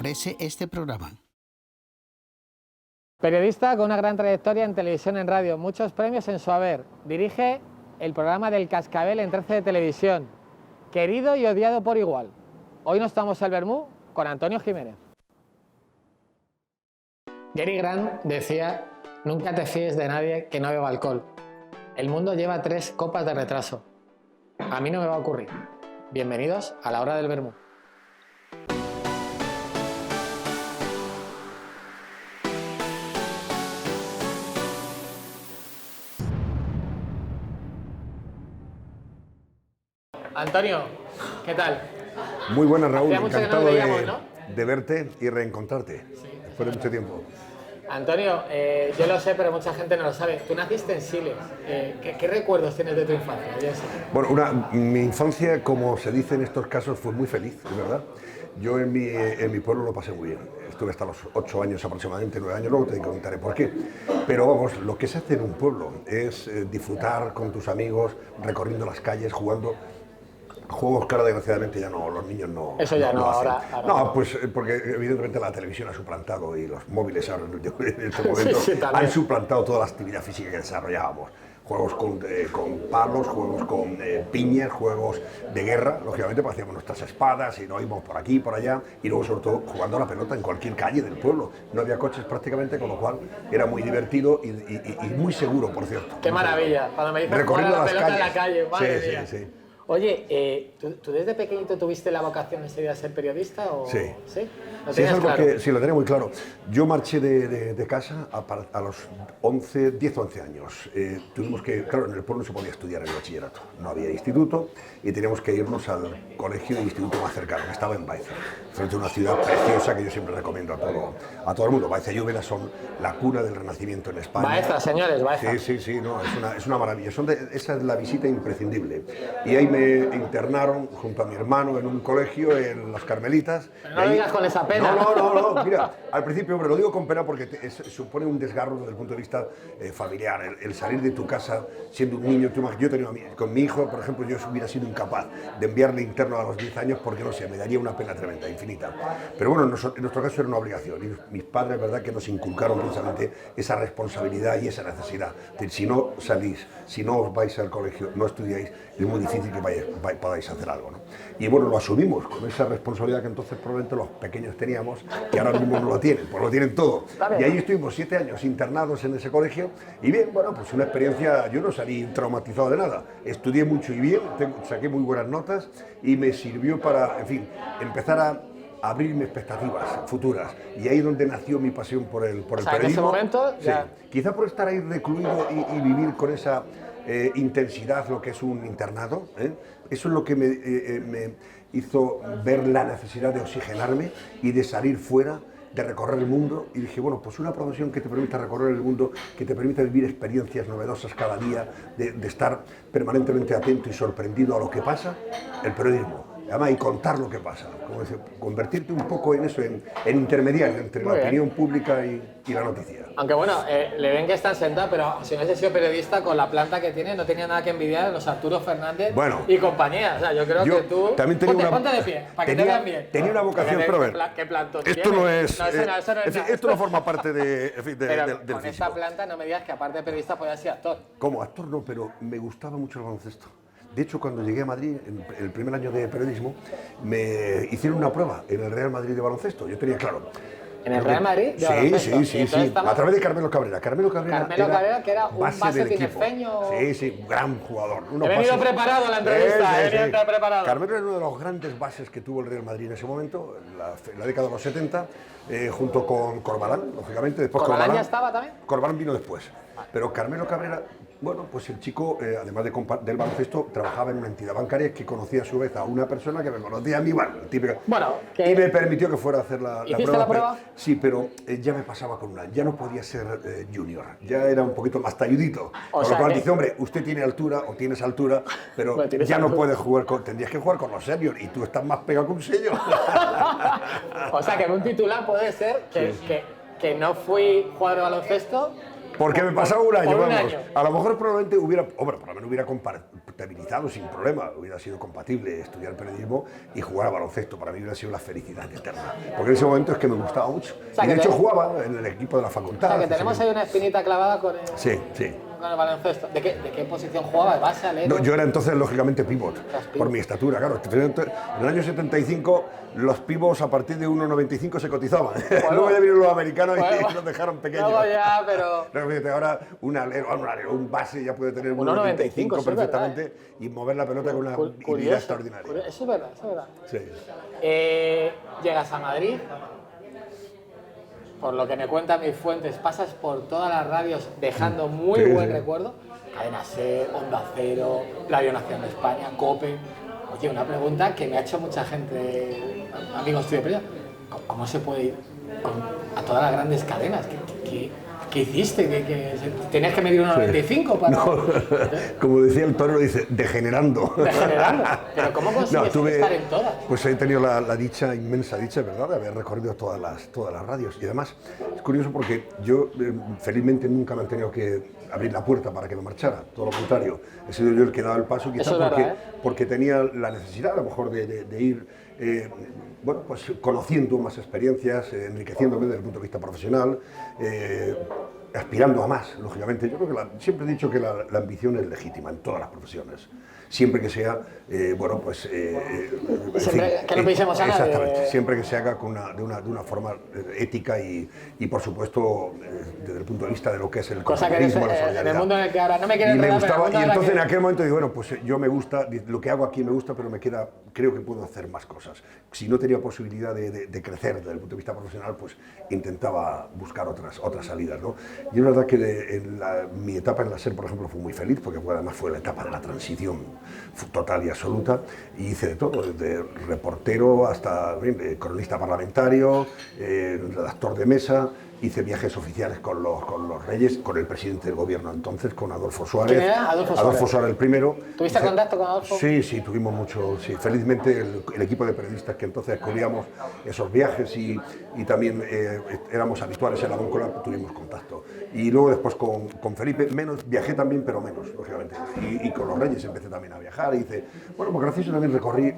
ofrece este programa. Periodista con una gran trayectoria en televisión y en radio, muchos premios en su haber. Dirige el programa del Cascabel en 13 de televisión. Querido y odiado por igual. Hoy nos tomamos el vermú con Antonio Jiménez. Gary Grant decía: nunca te fíes de nadie que no beba alcohol. El mundo lleva 3 copas de retraso. A mí no me va a ocurrir. Bienvenidos a la hora del vermú. Antonio, ¿qué tal? Muy buenas, Raúl. Hacía mucho que no Encantado nos veíamos, ¿no? de verte y reencontrarte después de mucho tiempo. Antonio, yo lo sé, pero mucha gente no lo sabe. Tú naciste en Siles. ¿Qué recuerdos tienes de tu infancia? Bueno, mi infancia, como se dice en estos casos, fue muy feliz, de verdad. Yo en mi pueblo lo pasé muy bien. Estuve hasta los 8 años aproximadamente, 9 años, luego te contaré por qué. Pero vamos, lo que se hace en un pueblo es disfrutar con tus amigos, recorriendo las calles, jugando. Juegos que ahora desgraciadamente ya no, los niños no. Eso ya no, ahora. No, pues porque evidentemente la televisión ha suplantado y los móviles ahora en este momento sí, han suplantado toda la actividad física que desarrollábamos. Juegos con palos, juegos con piñas, juegos de guerra, lógicamente pues hacíamos nuestras espadas y nos íbamos por aquí, por allá, y luego sobre todo jugando a la pelota en cualquier calle del pueblo. No había coches prácticamente, con lo cual era muy divertido y muy seguro, por cierto. ¡Qué maravilla! Cuando me dices jugar a la pelota en la calle, madre mía. Sí. Oye, ¿tú desde pequeñito tuviste la vocación de ser periodista? O... Sí. ¿Sí? ¿Lo sí, es algo claro? que sí, lo tenía muy claro. Yo marché de casa a los 10 o 11 años. Tuvimos que, claro, en el pueblo no se podía estudiar el bachillerato. No había instituto y teníamos que irnos al colegio e instituto más cercano, que estaba en Baeza, frente a una ciudad preciosa que yo siempre recomiendo a todo el mundo. Baeza y Úbeda son la cuna del Renacimiento en España. Baeza, señores, Baeza. Sí, no, es una maravilla. Esa es la visita imprescindible. Y ahí me internaron junto a mi hermano en un colegio en Las Carmelitas. Pero no lo digas con esa pena. No. Mira, al principio, hombre, lo digo con pena porque supone un desgarro desde el punto de vista familiar. El salir de tu casa siendo un niño. Yo tenía con mi hijo, por ejemplo, yo hubiera sido incapaz de enviarle interno a los 10 años porque, no sé, me daría una pena tremenda, infinita. Pero bueno, en nuestro caso era una obligación. Y mis padres, verdad, que nos inculcaron precisamente esa responsabilidad y esa necesidad. De, si no salís, si no os vais al colegio, no estudiáis, es muy difícil que podáis hacer algo, ¿no? Y bueno, lo asumimos con esa responsabilidad que entonces probablemente los pequeños teníamos, que ahora mismo no lo tienen, pues lo tienen todo. Y ahí estuvimos 7 años internados en ese colegio y bien, bueno, pues una experiencia, yo no salí traumatizado de nada, estudié mucho y bien, saqué muy buenas notas y me sirvió para, en fin, empezar a abrirme expectativas futuras, y ahí es donde nació mi pasión por el periodismo. En ese momento ya... Sí. Quizá por estar ahí recluido y vivir con esa intensidad, lo que es un internado, eso es lo que me hizo ver la necesidad de oxigenarme y de salir fuera, de recorrer el mundo, y dije, bueno, pues una profesión que te permita recorrer el mundo, que te permita vivir experiencias novedosas cada día, de estar permanentemente atento y sorprendido a lo que pasa, el periodismo. Además, y contar lo que pasa, como decir, convertirte un poco en eso, en intermediario entre la opinión pública y la noticia. Aunque bueno, le ven que están sentados, pero si no hubiese sido periodista, con la planta que tiene, no tenía nada que envidiar a los Arturo Fernández y compañía. O sea, yo creo que tú... También tenía ponte de pie, para que te vean bien. Tenía una vocación, pero a ver, ¿Qué plantón esto tiene? no es... Esto no forma parte del pero del con físico. esta planta no me digas que aparte de periodista podías ser actor. Como actor no, pero me gustaba mucho el baloncesto. De hecho, cuando llegué a Madrid, en el primer año de periodismo, me hicieron una prueba en el Real Madrid de baloncesto. Yo tenía claro. ¿En el Real Madrid? Sí. A través de Carmelo Cabrera. Carmelo Cabrera, que era un base tinerfeño. Sí, gran jugador. He venido preparado a la entrevista, preparado. Carmelo era uno de los grandes bases que tuvo el Real Madrid en ese momento, en la década de los 70, junto con Corbalán, lógicamente. Después ¿Corbalán ya estaba también? Corbalán vino después. Pero Carmelo Cabrera, bueno, pues el chico, además del baloncesto, trabajaba en una entidad bancaria que conocía a su vez a una persona que me conocía a mí, típica. Y me permitió que fuera a hacer la prueba. ¿Hiciste la prueba? Sí, pero ya me pasaba con ya no podía ser junior, ya era un poquito más talludito. Con lo cual dice, hombre, usted tiene altura o tienes altura, pero bueno, ya no puedes jugar tendrías que jugar con los seniors y tú estás más pegado que un señor. O sea, que un titular puede ser que no fui jugador de baloncesto, Porque me pasaba un año, por un vamos. año. A lo mejor probablemente hubiera, hombre, por lo menos hubiera compatibilizado sin problema, hubiera sido compatible estudiar periodismo y jugar a baloncesto. Para mí hubiera sido la felicidad eterna. Porque en ese momento es que me gustaba mucho. sea, Y de que hecho jugaba en el equipo de la O facultad. sea, que tenemos ahí una espinita clavada con el, Sí, sí. con el baloncesto. ¿De qué posición jugabas? ¿Base, alero? No, yo era entonces, lógicamente, pivot, por mi estatura, claro. En el año 75, los pivots a partir de 1,95 se cotizaban. Bueno, luego ya vinieron los americanos bueno, y nos dejaron pequeños. luego ya, pero... Luego, fíjate, ahora un base ya puede tener 1,95 1,95 sí, perfectamente verdad, y mover la pelota con una habilidad extraordinaria. Eso es verdad, eso es verdad. Sí. Llegas a Madrid, por lo que me cuentan mis fuentes, pasas por todas las radios dejando muy Sí, buen sí. recuerdo. Cadena SER, Onda Cero, Radio Nacional de España, COPE. Oye, una pregunta que me ha hecho mucha gente, amigos tuyos, pero ¿cómo se puede ir a todas las grandes cadenas? ¿Qué hiciste? ¿Tenías que medir 1,95 para...? No, como decía el toro, dice, degenerando. Degenerando. Pero ¿cómo consigues estar en todas? Pues he tenido la dicha, inmensa dicha, ¿verdad?, de haber recorrido todas las radios. Y además, es curioso porque yo, felizmente, nunca me han tenido que abrir la puerta para que me marchara. Todo lo contrario, he sido yo el que daba el paso, quizás porque tenía la necesidad, a lo mejor, de ir... bueno, pues conociendo más experiencias, enriqueciéndome desde el punto de vista profesional, aspirando a más, lógicamente. Yo creo que siempre he dicho que la ambición es legítima en todas las profesiones, siempre que sea, bueno, pues... siempre que no pisemos a nadie. Exactamente, siempre que se haga de una forma ética y por supuesto, desde el punto de vista de lo que es el compañerismo, la solidaridad. En el mundo en el que ahora no me quiero enredar, y entonces en aquel momento digo, bueno, pues yo me gusta, lo que hago aquí me gusta, pero creo que puedo hacer más cosas. Si no tenía posibilidad de crecer desde el punto de vista profesional, pues intentaba buscar otras salidas, ¿no? Y es verdad que mi etapa en la SER, por ejemplo, fue muy feliz, porque además fue la etapa de la transición total y absoluta, y hice de todo, desde reportero hasta cronista parlamentario, redactor de mesa. Hice viajes oficiales con los reyes, con el presidente del gobierno entonces, con Adolfo Suárez. ¿Quién era? Adolfo Suárez el primero. ¿Tuviste contacto con Adolfo? Sí, tuvimos mucho. Sí. Felizmente el equipo de periodistas que entonces cubríamos esos viajes y también éramos habituales en la Moncloa, tuvimos contacto. Y luego después con Felipe, viajé también, pero menos, lógicamente. Y con los reyes empecé también a viajar y hice, bueno, pues gracias a eso también recorrí,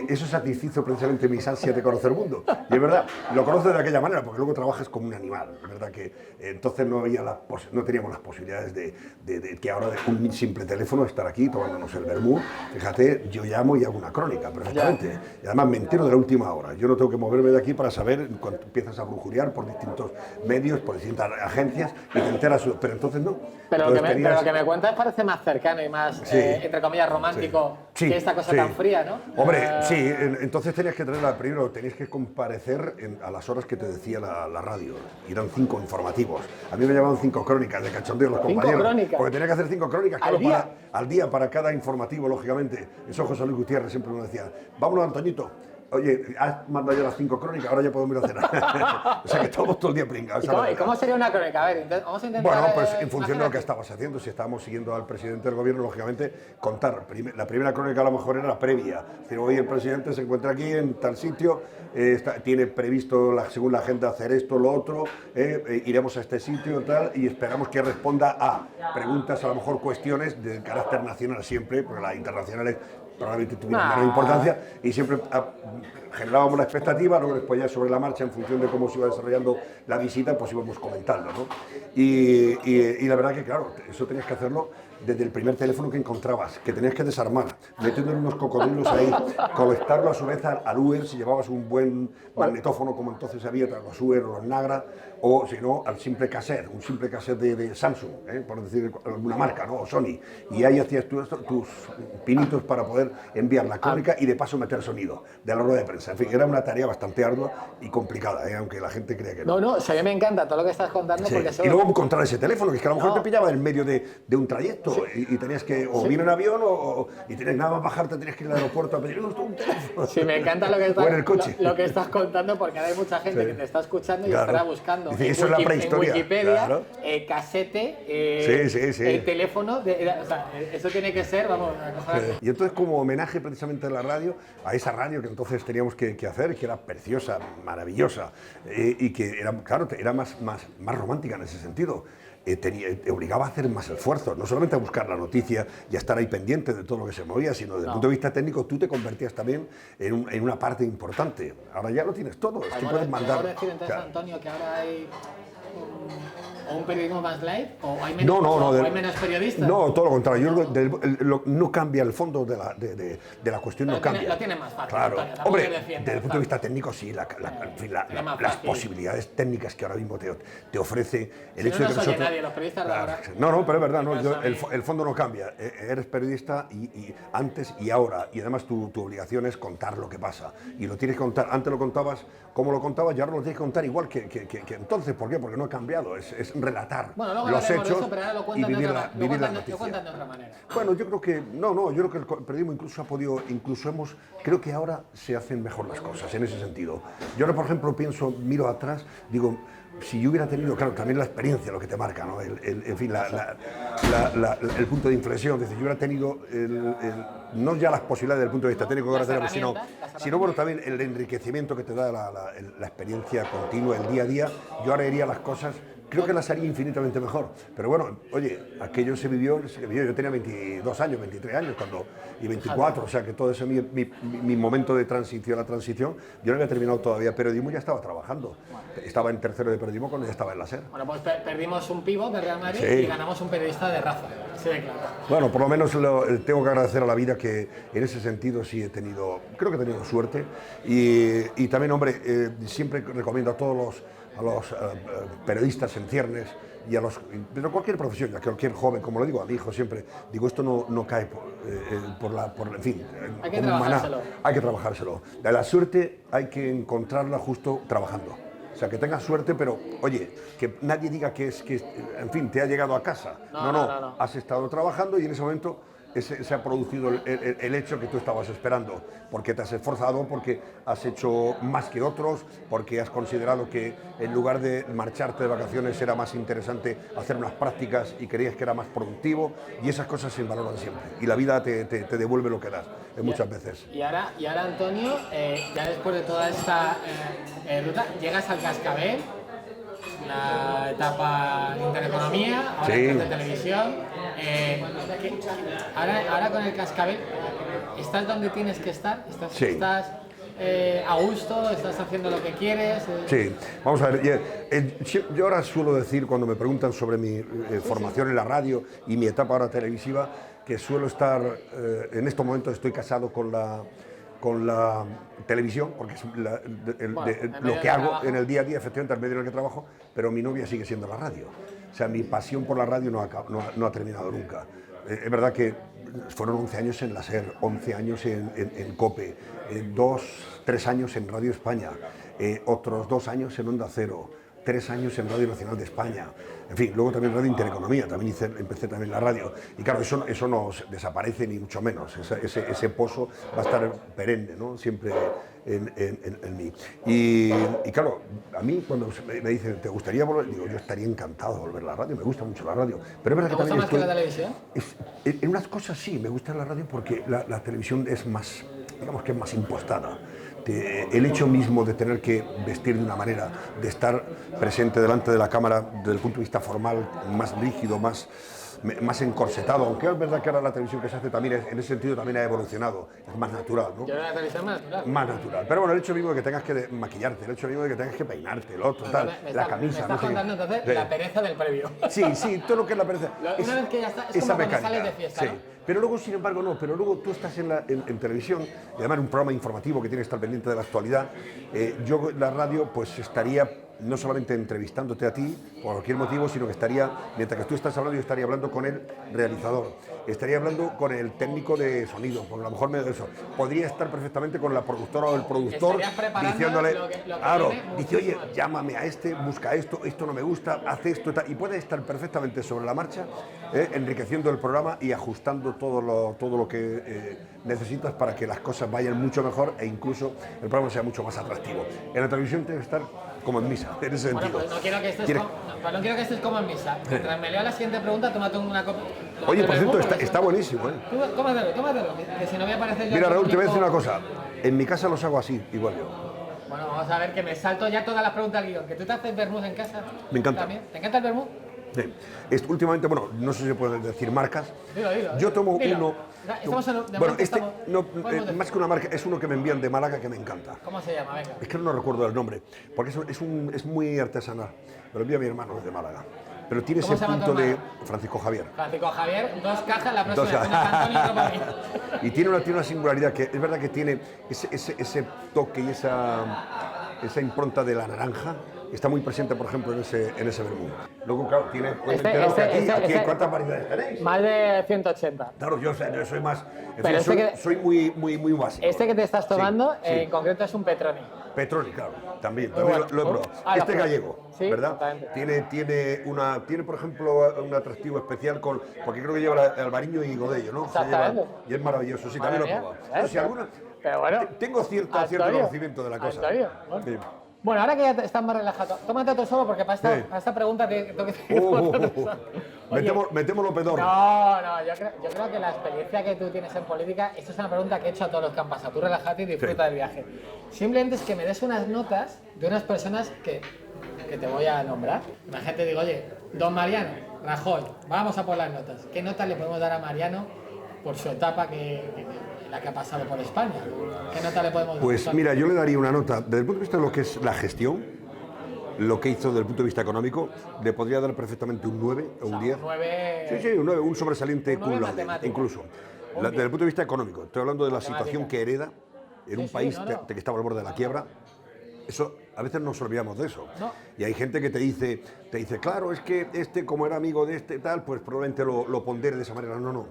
eso satisfizo precisamente mis ansias de conocer el mundo. Y es verdad, lo conoces de aquella manera, porque luego trabajas como un animal. Es verdad que entonces no teníamos las posibilidades de que ahora de un simple teléfono estar aquí tomándonos el vermú. Fíjate, yo llamo y hago una crónica perfectamente. Y además me entero de la última hora. Yo no tengo que moverme de aquí para saber cuando empiezas a brujuriar por distintos medios, por distintas agencias y te enteras. Pero entonces no. Pero lo que me cuentas parece más cercano y más, entre comillas, romántico que esta cosa tan fría, ¿no? Hombre, sí, entonces tenías que primero tenías que comparecer a las horas que te decía la radio. Y eran 5 informativos. A mí me llamaban 5 crónicas de cachondeo los compañeros. 5 crónicas. Porque tenía que hacer 5 crónicas al día para cada informativo, lógicamente. Eso José Luis Gutiérrez siempre nos decía, vámonos, Antoñito. Oye, has mandado ya las 5 crónicas, ahora ya podemos ir a cenar. O sea que estamos todo el día pringados. ¿Y cómo sería una crónica? A ver, vamos a intentar... Bueno, pues en función de lo que estabas haciendo, si estábamos siguiendo al presidente del gobierno, lógicamente, contar. La primera crónica a lo mejor era la previa. Es decir, hoy el presidente se encuentra aquí en tal sitio, tiene previsto, según la agenda, hacer esto, lo otro, iremos a este sitio tal, y esperamos que responda a preguntas, a lo mejor cuestiones de carácter nacional siempre, porque las internacionales probablemente tuvieran menor importancia, y siempre generábamos la expectativa, luego después ya sobre la marcha, en función de cómo se iba desarrollando la visita, pues íbamos comentando, ¿no? Y la verdad que, claro, eso tenías que hacerlo desde el primer teléfono que encontrabas, que tenías que desarmar, metiendo unos cocodrilos ahí, conectarlo a su vez al UER, si llevabas un buen magnetófono, como entonces había, los UER o los Nagra, o si no, al simple cassette, un simple cassette de Samsung, por decir alguna marca, ¿no? O Sony, y ahí hacías tus pinitos para poder enviar la crónica y de paso meter sonido de la rueda de prensa. En fin, era una tarea bastante ardua y complicada, aunque la gente crea que no. No, o sea, a mí me encanta todo lo que estás contando, porque y luego encontrar ese teléfono, que es que a lo mejor te pillaba en medio de un trayecto y tenías que ir en avión y tenías nada más bajarte, tenías que ir al aeropuerto a pedir un teléfono. Sí, me encanta lo que estás contando, porque ahora hay mucha gente que te está escuchando y estará buscando eso es la prehistoria. En Wikipedia, casete, el teléfono, o sea, eso tiene que ser, vamos, una cosa... Y entonces, como homenaje precisamente a la radio, a esa radio que entonces teníamos que hacer, que era preciosa, maravillosa, y que era, claro, era más romántica en ese sentido. te obligaba a hacer más esfuerzos, no solamente a buscar la noticia y a estar ahí pendiente de todo lo que se movía, sino desde el punto de vista técnico tú te convertías también en una parte importante. Ahora ya lo tienes todo, tú puedes mandar... ¿Puedes decir entonces, Antonio, que ahora hay un periodismo más light o hay menos, No, hay menos periodistas? No, todo lo contrario. No cambia el fondo de la cuestión, no cambia. Lo tiene más fácil. Claro. Antonio, Hombre, desde el punto de vista técnico, sí, las posibilidades técnicas que ahora mismo te ofrece el hecho de que nosotros... nadie, los periodistas de ahora. No, pero es verdad, no, el fondo no cambia. Eres periodista y antes y ahora, y además tu obligación es contar lo que pasa. Y lo tienes que contar, antes lo contabas como lo contabas y ahora lo tienes que contar igual que entonces. ¿Por qué? Porque no ha cambiado, es relatar los hechos y vivir la noticia. Lo cuentan de otra manera. Bueno, yo creo que yo creo que el periodismo incluso ha podido, creo que ahora se hacen mejor las cosas en ese sentido. Yo ahora, por ejemplo, miro atrás, digo, si yo hubiera tenido, claro, también la experiencia lo que te marca, ¿no? En fin, el punto de inflexión, es decir, yo hubiera tenido no ya las posibilidades del punto de vista técnico que ahora tenemos, sino bueno, también el enriquecimiento que te da la experiencia continua, el día a día. Yo ahora haría las cosas, creo que las haría infinitamente mejor. Pero bueno, oye, aquello se vivió, yo tenía 22 años, 23 años y 24, o sea que todo ese mi momento de transición, yo no había terminado todavía periodismo, ya estaba trabajando. Estaba en tercero de periodismo cuando ya estaba en la SER. Bueno, pues perdimos un pívot de Real Madrid y ganamos un periodista de raza. Sí, claro. Bueno, por lo menos tengo que agradecer a la vida que en ese sentido sí creo que he tenido suerte. Y también, hombre, siempre recomiendo a todos los periodistas en ciernes y de cualquier profesión, a cualquier joven, como le digo a mi hijo siempre, digo, esto no cae en fin, hay que trabajárselo. Hay que trabajárselo. La suerte hay que encontrarla justo trabajando. O sea, que tengas suerte, pero, oye, que nadie diga que en fin, te ha llegado a casa. No. Has estado trabajando y en ese momento se ha producido el hecho que tú estabas esperando, porque te has esforzado, porque has hecho más que otros, porque has considerado que en lugar de marcharte de vacaciones era más interesante hacer unas prácticas y creías que era más productivo, y esas cosas se valoran siempre. Y la vida te devuelve lo que das, muchas veces. Y ahora Antonio, ya después de toda esta ruta, llegas al Cascabel, la etapa de Intereconomía, ahora de televisión. Ahora con el Cascabel, ¿estás donde tienes que estar? ¿Estás a gusto? ¿Estás haciendo lo que quieres? Sí, vamos a ver. Yo ahora suelo decir, cuando me preguntan sobre mi formación en la radio y mi etapa ahora televisiva, que suelo estar, en estos momentos estoy casado con la televisión, porque es lo que hago en el día a día, efectivamente, al medio en el que trabajo, pero mi novia sigue siendo la radio. O sea, mi pasión por la radio no ha terminado nunca. Es verdad que fueron 11 años en la SER, 11 años en COPE, 3 años en Radio España, otros 2 años en Onda Cero, 3 años en Radio Nacional de España, en fin, luego también Radio Intereconomía, también empecé también la radio, y claro, eso no desaparece ni mucho menos, ese pozo va a estar perenne, ¿no? Siempre en mí. Y claro, a mí cuando me dicen, ¿te gustaría volver? Digo, yo estaría encantado de volver a la radio, me gusta mucho la radio, pero es verdad que también ¿Te gusta más que la televisión? En unas cosas sí, me gusta la radio porque la televisión es más, digamos que es más impostada. El hecho mismo de tener que vestir de una manera, de estar presente delante de la cámara desde el punto de vista formal, más rígido, más encorsetado, aunque es verdad que ahora la televisión que se hace también en ese sentido también ha evolucionado, es más natural, ¿no? Yo la televisión más natural. Más natural. Pero bueno, el hecho mismo de que tengas que maquillarte, el hecho mismo de que tengas que peinarte, el otro, la camisa. Me estás contando entonces la pereza del previo. Sí, todo lo que es la pereza. Una vez que ya está, es como cuando sales de fiesta, sí. ¿no? Pero luego, sin embargo, no. Pero luego tú estás en televisión, y además en un programa informativo que tiene que estar pendiente de la actualidad. Yo en la radio pues estaría no solamente entrevistándote a ti por cualquier motivo, sino que mientras que tú estás hablando, yo estaría hablando con el realizador, estaría hablando con el técnico de sonido, porque a lo mejor podría estar perfectamente con la productora o el productor diciéndole, claro, dice, oye, llámame a busca esto no me gusta, haz esto, y puede estar perfectamente sobre la marcha, enriqueciendo el programa y ajustando todo lo que necesitas para que las cosas vayan mucho mejor e incluso el programa sea mucho más atractivo. En la televisión tiene que estar como en misa, en ese sentido. Pues no quiero que estés como en misa. Mientras me leo la siguiente pregunta, tómate una copa. Oye, por cierto, está buenísimo, ¿eh? Tómatelo, que si no voy a aparecer yo... Mira, Raúl, te voy a decir una cosa. En mi casa los hago así, igual yo. Bueno, vamos a ver, que me salto ya todas las preguntas al guión. ¿Que tú te haces vermut en casa? Me encanta. ¿También? ¿Te encanta el vermut? Sí. Últimamente, bueno, no sé si se pueden decir marcas. Dilo. Yo tomo Dilo. uno. Estamos en, de Bueno, momento este, estamos- no, podemos decir. más que una marca, es uno que me envían de Málaga que me encanta. ¿Cómo se llama? Venga. Es que no recuerdo el nombre, porque es muy artesanal. Me lo envía mi hermano de Málaga. Pero tiene ¿Cómo ese se llama tu punto de hermano? Francisco Javier. Francisco Javier, 2 cajas la Dos- próxima. Una para Antonio y otra para mí. Y tiene una singularidad que es verdad que tiene ese toque y esa impronta de la naranja. Está muy presente, por ejemplo, en ese vermú. Luego, claro, tiene... aquí, ¿cuántas variedades tenéis? Más de 180. Claro, yo soy más... En Pero fin, este soy muy básico. Este que te estás tomando, Sí, sí. en concreto, es un Petroni. Petroni, claro, también bueno. lo he probado. Ah, Este lo- gallego, sí, ¿verdad? exactamente. Tiene, por ejemplo, un atractivo especial porque creo que lleva albariño y godello, ¿no? Exactamente. Y es maravilloso, sí, también lo he Madre probado. mía, No sé, alguna... Pero bueno, Tengo cierto Antonio, conocimiento de la cosa. Antonio, bueno. Sí. Bueno, ahora que ya estás más relajado, tómate otro solo porque para Sí. esta pregunta tengo que tomar otro solo. Oye, Metémoslo pedorro. no, yo creo que la experiencia que tú tienes en política, esto es una pregunta que he hecho a todos los que han pasado. Tú relájate y disfruta Sí. del viaje. Simplemente es que me des unas notas de unas personas que te voy a nombrar. La gente digo, oye, don Mariano, Rajoy, vamos a por las notas. ¿Qué notas le podemos dar a Mariano por su etapa la que ha pasado por España? ¿Qué nota le podemos dar? Pues mira, yo le daría una nota, desde el punto de vista de lo que es la gestión, lo que hizo desde el punto de vista económico, le podría dar perfectamente un 9 o un 10. 9... Sí, un 9, un sobresaliente Un 9 cum laude, matemático. incluso. Muy Desde bien. el punto de vista económico, estoy hablando de la Matemática. situación que hereda en un Sí, país no. que estaba al borde de la quiebra. Eso, a veces nos olvidamos de eso. No. Y hay gente que te dice, claro, es que como era amigo de este tal, pues probablemente lo pondere de esa manera. No.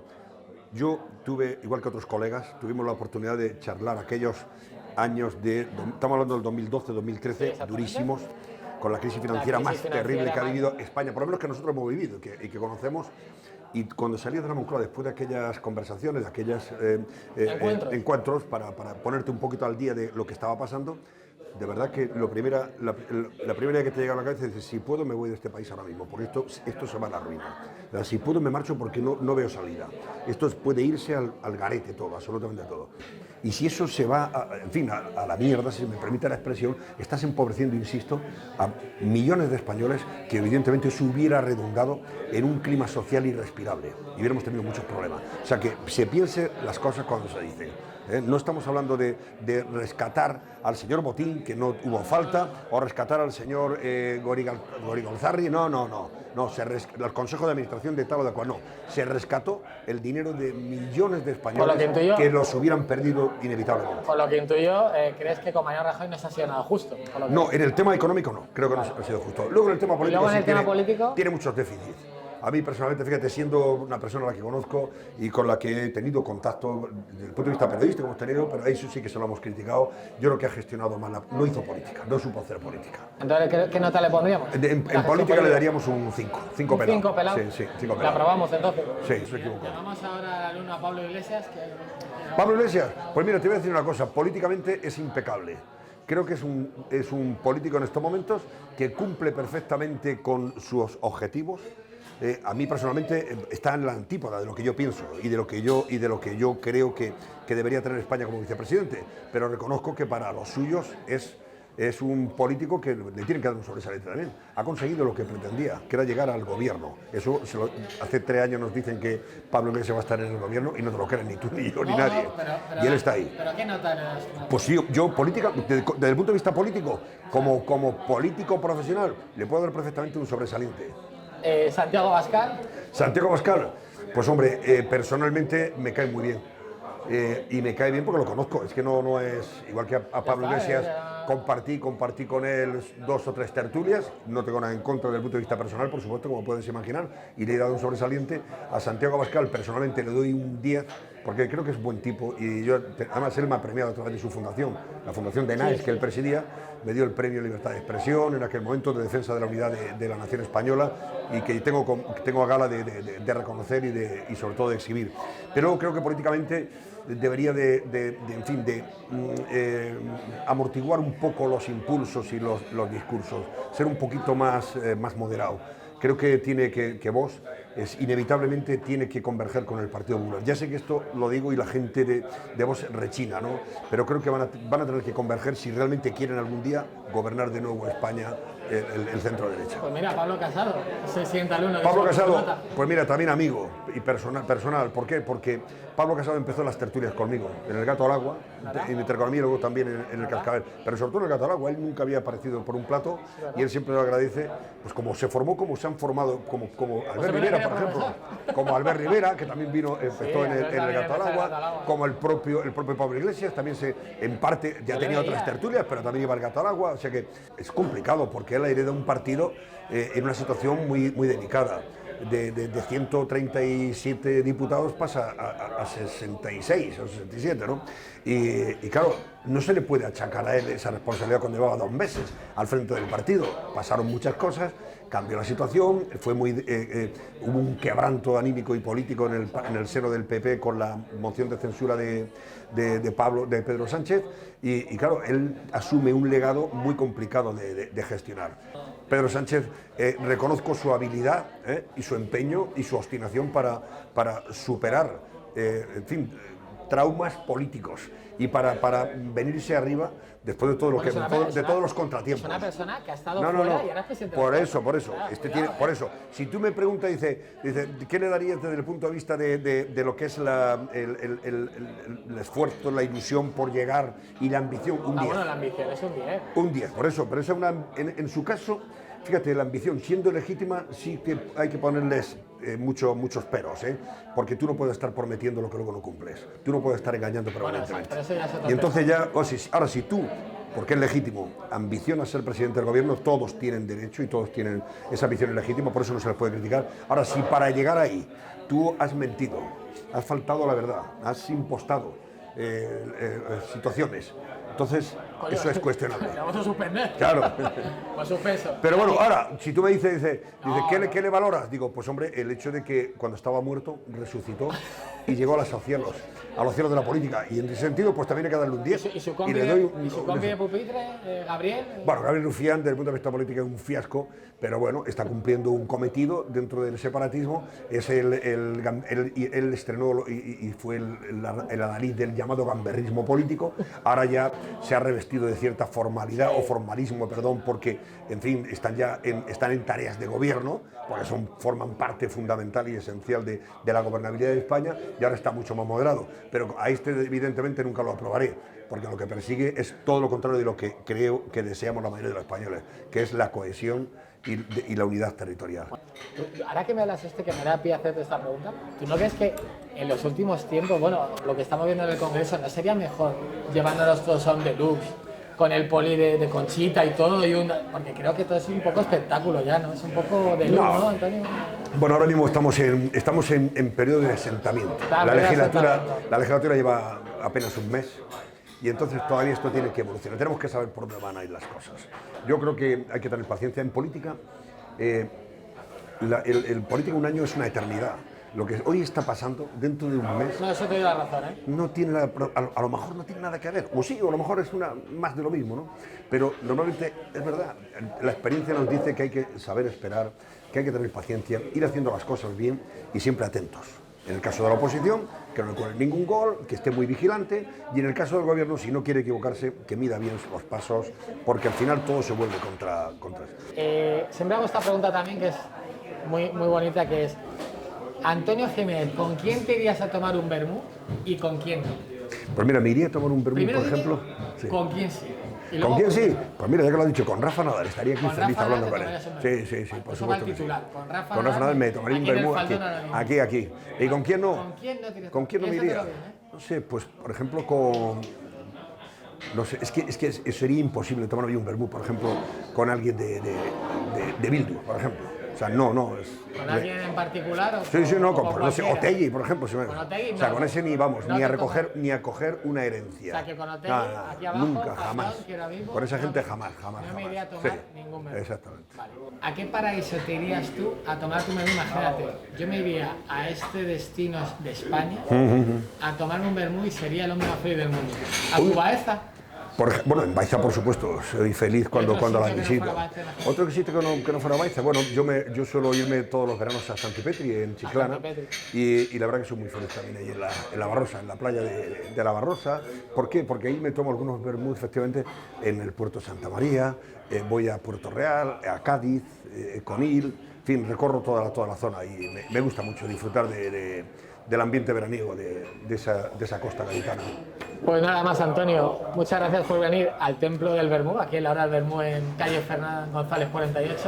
Yo tuve, igual que otros colegas, tuvimos la oportunidad de charlar aquellos años estamos hablando del 2012, 2013, Sí, exactamente. durísimos, con la crisis financiera crisis más financiera terrible que ha más- vivido España, por lo menos que nosotros hemos vivido y que conocemos. Y cuando salí de la Moncloa, después de aquellas conversaciones, de aquellos encuentros para ponerte un poquito al día de lo que estaba pasando, de verdad que la primera idea que te llega a la cabeza es: si puedo me voy de este país ahora mismo, porque esto se va a la ruina. O sea, si puedo me marcho porque no veo salida. Esto puede irse al garete todo, absolutamente todo. Y si eso se va, a la mierda, si me permite la expresión, estás empobreciendo, insisto, a millones de españoles que evidentemente eso hubiera redundado en un clima social irrespirable y hubiéramos tenido muchos problemas. O sea, que se piense las cosas cuando se dicen. No estamos hablando de rescatar al señor Botín, que no hubo falta, o rescatar al señor Gorigolzarri, no, el Consejo de Administración de tal o de cual, no. Se rescató el dinero de millones de españoles que los hubieran perdido inevitablemente. Por lo que intuyo, ¿crees que con Mariano Rajoy no se ha sido nada justo? Por lo que- No, en el tema económico no, creo que no ha sido justo. Luego en el tema político, luego en el sí tema político? tiene muchos déficits. A mí personalmente, fíjate, siendo una persona a la que conozco y con la que he tenido contacto desde el punto de vista periodístico, hemos tenido, pero a eso sí que se lo hemos criticado. Yo creo que ha gestionado mal, no hizo política, no supo hacer política. Entonces, ¿qué nota le pondríamos? En política le daríamos un 5, 5 pelado. 5 pelado. Sí, 5 ¿La pelado. aprobamos entonces? Sí, se equivocó. Llamamos ahora al alumno a Pablo Iglesias. Pablo Iglesias, pues mira, te voy a decir una cosa, políticamente es impecable. Creo que es un político en estos momentos que cumple perfectamente con sus objetivos. A mí personalmente está en la antípoda de lo que yo pienso y de lo que yo creo que debería tener España como vicepresidente, pero reconozco que para los suyos es un político que le tienen que dar un sobresaliente también. Ha conseguido lo que pretendía, que era llegar al gobierno. Hace 3 años nos dicen que Pablo Iglesias va a estar en el gobierno y no te lo creen ni tú, ni yo, ni nadie. Y él está ahí. ¿Pero qué nota le das? Pues sí, yo política, desde el punto de vista político, como político profesional, le puedo dar perfectamente un sobresaliente. Santiago Abascal. Santiago Abascal, pues hombre, personalmente me cae muy bien. Y me cae bien porque lo conozco. Es que no es igual que a Pablo Iglesias. Compartí con él 2 o 3 tertulias. No tengo nada en contra desde el punto de vista personal, por supuesto, como puedes imaginar. Y le he dado un sobresaliente. A Santiago Abascal personalmente le doy un 10 porque creo que es buen tipo. Y además él me ha premiado a través de su fundación, la Fundación de Naes, que él presidía. Me dio el premio Libertad de Expresión en aquel momento de defensa de la unidad de la nación española y que tengo a gala de reconocer y sobre todo de exhibir. Pero creo que políticamente debería amortiguar un poco los impulsos y los discursos, ser un poquito más moderado. Creo que tiene que Vox inevitablemente tiene que converger con el Partido Popular. Ya sé que esto lo digo y la gente de Vox rechina, ¿no? Pero creo que van a tener que converger si realmente quieren algún día gobernar de nuevo España el centro derecha. Pues mira, Pablo Casado, se sienta el uno. Pablo Casado, pues mira, también amigo y personal. ¿Por qué? Porque Pablo Casado empezó las tertulias conmigo, en El Gato al Agua, en Intereconomía y luego también en El Cascabel. Pero sobre todo en El Gato al Agua, él nunca había aparecido por un plato y él siempre lo agradece, pues como se formó, como se han formado, como Albert Rivera, por ejemplo, como Albert Rivera, que también empezó en El Gato al Agua, como el propio Pablo Iglesias, también en parte ya tenía otras tertulias, pero también iba al Gato al Agua, o sea que es complicado porque él hereda un partido en una situación muy delicada. De 137 diputados pasa a 66 o 67, ¿no? Y claro, no se le puede achacar a él esa responsabilidad cuando llevaba 2 meses al frente del partido. Pasaron muchas cosas, cambió la situación, hubo un quebranto anímico y político en el seno del PP con la moción de censura de Pedro Sánchez y claro, él asume un legado muy complicado de gestionar. Pedro Sánchez, reconozco su habilidad y su empeño y su obstinación para superar, en fin, traumas políticos y para venirse arriba después de todo lo de todos los contratiempos. Es una persona que ha estado fuera y ahora es presidente. Por eso. Si tú me preguntas, dice, ¿qué le darías desde el punto de vista de lo que es el esfuerzo, la ilusión por llegar y la ambición? Un 10. Bueno, la ambición es un 10. Un 10, por eso, pero en su caso, fíjate, la ambición siendo legítima sí que hay que ponerles muchos peros, porque tú no puedes estar prometiendo lo que luego no cumples, tú no puedes estar engañando permanentemente. Y entonces ahora si tú, porque es legítimo, ambicionas ser presidente del gobierno, todos tienen derecho y todos tienen esa ambición legítima, por eso no se les puede criticar. Ahora, si para llegar ahí tú has mentido, has faltado a la verdad, has impostado situaciones, entonces eso es cuestionable. Vamos a suspender. Claro. Por suspenso. Pero bueno, ahora, si tú me dices, ¿qué le valoras? Digo, pues hombre, el hecho de que cuando estaba muerto resucitó y llegó a los cielos de la política. Y en ese sentido, pues también hay que darle un 10. ¿Y su compi de pupitre, Gabriel? Bueno, Gabriel Rufián, desde el punto de vista político, es un fiasco, pero bueno, está cumpliendo un cometido dentro del separatismo. Es él estrenó y fue el adalid del llamado gamberrismo político. Ahora ya se ha revestido de cierta formalidad o formalismo, perdón, porque, en fin, están en tareas de gobierno, porque forman parte fundamental y esencial de la gobernabilidad de España, y ahora está mucho más moderado. Pero a evidentemente nunca lo aprobaré, porque lo que persigue es todo lo contrario de lo que creo que deseamos la mayoría de los españoles, que es la cohesión y la unidad territorial. Ahora que me hablas que me da pie hacerte esta pregunta, ¿tú no crees que en los últimos tiempos, bueno, lo que estamos viendo en el Congreso, no sería mejor llevándonos todos a un deluxe, con el poli de Conchita y todo, porque creo que todo es un poco espectáculo ya, ¿no? Es un poco de luz, ¿no, Antonio? Bueno, ahora mismo estamos en periodo de asentamiento. La legislatura lleva apenas un mes y entonces todavía esto tiene que evolucionar. Tenemos que saber por dónde van a ir las cosas. Yo creo que hay que tener paciencia en política. El político un año es una eternidad. Lo que hoy está pasando dentro de un mes... No, eso te doy la razón, No tiene a lo mejor no tiene nada que ver. O sí, o a lo mejor es más de lo mismo, ¿no? Pero normalmente es verdad. La experiencia nos dice que hay que saber esperar, que hay que tener paciencia, ir haciendo las cosas bien y siempre atentos. En el caso de la oposición, que no le cuele ningún gol, que esté muy vigilante, y en el caso del gobierno, si no quiere equivocarse, que mida bien los pasos, porque al final todo se vuelve contra eso. Siempre hago esta pregunta también, que es muy bonita, que es: Antonio Jiménez, ¿con quién te irías a tomar un vermú y con quién no? Pues mira, me iría a tomar un vermú, por ejemplo. Sí. ¿Con quién sí? ¿Con quién sí? Pues mira, ya que lo has dicho, con Rafa Nadal, estaría aquí feliz hablando con él. Sí, por supuesto que sí. Con Rafa Nadal me tomaría un vermú aquí. ¿Y con quién no? ¿Con quién no me iría? No sé, pues por ejemplo no sé, es que sería imposible tomarme un vermú, por ejemplo, con alguien de Bildu, por ejemplo. O sea, no. ¿Con alguien en particular? No sé, Otegi, por ejemplo. ¿Con Otegi? O sea, con ese ni vamos, ni a coger una herencia. O sea, que con Otegi, aquí abajo, nunca, jamás. Con esa gente jamás. No me iría a tomar ningún vermú. Exactamente. Vale. ¿A qué paraíso te irías tú a tomar tu menú? Imagínate, yo me iría a este destino de España a tomarme un vermú y sería el hombre más feliz del mundo. ¿A tu Baeza? Bueno, en Baeza, por supuesto, soy feliz cuando la visito. Otro sitio que no fuera Baeza, bueno, yo suelo irme todos los veranos a Santipetri, en Chiclana, y la verdad que soy muy feliz también ahí en la Barrosa, en la playa de la Barrosa. ¿Por qué? Porque ahí me tomo algunos vermús, efectivamente, en el puerto de Santa María, voy a Puerto Real, a Cádiz, Conil, en fin, recorro toda la zona y me gusta mucho disfrutar del ambiente veraniego de esa costa gaditana. Pues nada más, Antonio, muchas gracias por venir al Templo del Vermú, aquí en la hora del Vermú, en calle Fernán González 48.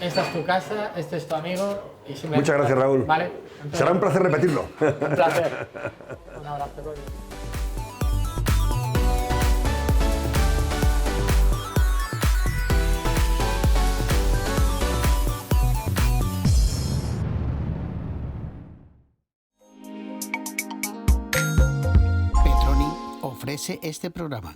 Esta es tu casa, este es tu amigo. Y muchas gracias, Raúl. Vale, Antonio. Será un placer repetirlo. Un placer. Un abrazo. Ofrece este programa.